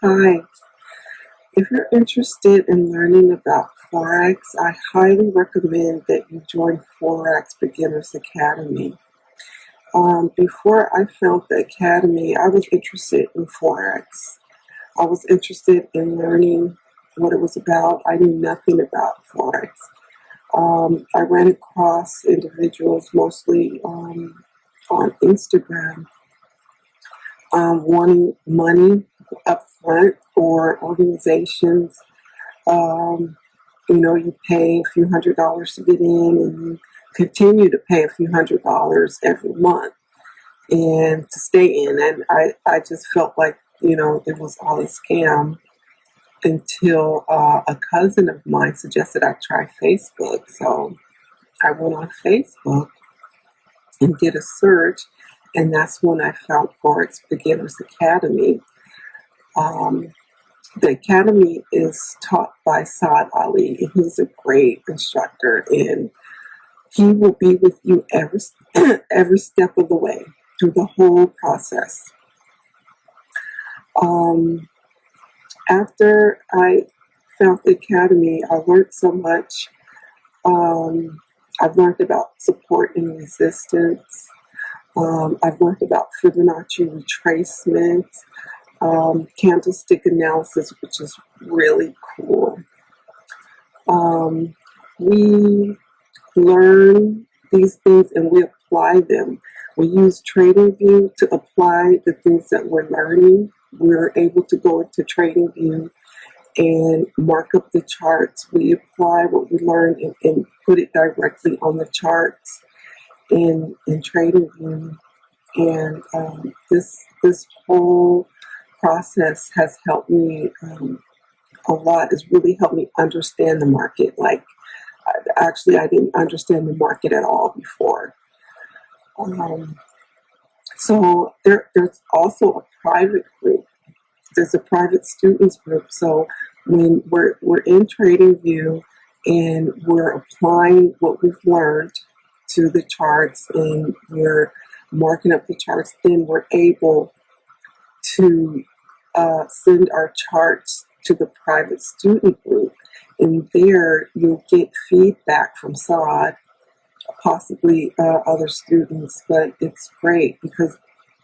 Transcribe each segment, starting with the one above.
Hi, if you're interested in learning about Forex, I highly recommend that you join Forex Beginners Academy. Before I found the Academy, I was interested in Forex. I was interested in learning what it was about. I knew nothing about Forex. I ran across individuals mostly on Instagram wanting money up front, or organizations. Um, you pay a few $100s to get in, and you continue to pay a few $100s every month and to stay in. And I just felt like, it was all a scam until a cousin of mine suggested I try Facebook. So I went on Facebook and did a search, and that's when I found Forex Beginners Academy. Um, The academy is taught by Saad Ali, and he's a great instructor, and he will be with you every step of the way through the whole process. Um, After I found the academy, I learned so much. Um, I've learned about support and resistance. I've learned about Fibonacci retracement, candlestick analysis, which is really cool. Um, we learn these things and we apply them. We use TradingView to apply the things that we're learning. We're able to go into TradingView and mark up the charts. We apply what we learn and put it directly on the charts in TradingView. And this whole process has helped me a lot. It's really helped me understand the market. Like, actually, I didn't understand the market at all before. Um, so there's also a private group. There's a private students group. So when we're in TradingView and we're applying what we've learned to the charts and we're marking up the charts, then we're able to send our charts to the private student group. And there you'll get feedback from Saad, possibly other students, but it's great because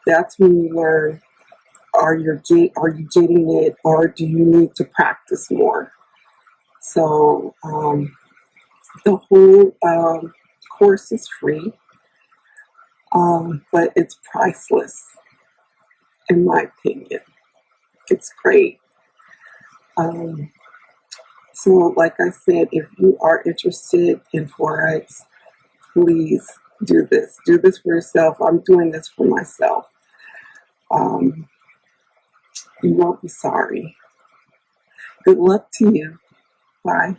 that's when you learn, are you getting it, or do you need to practice more? So the whole course is free, but it's priceless, in my opinion. It's great. Um, so, like I said, if you are interested in Forex, please do this. Do this for yourself. I'm doing this for myself. Um, you won't be sorry. Good luck to you. Bye.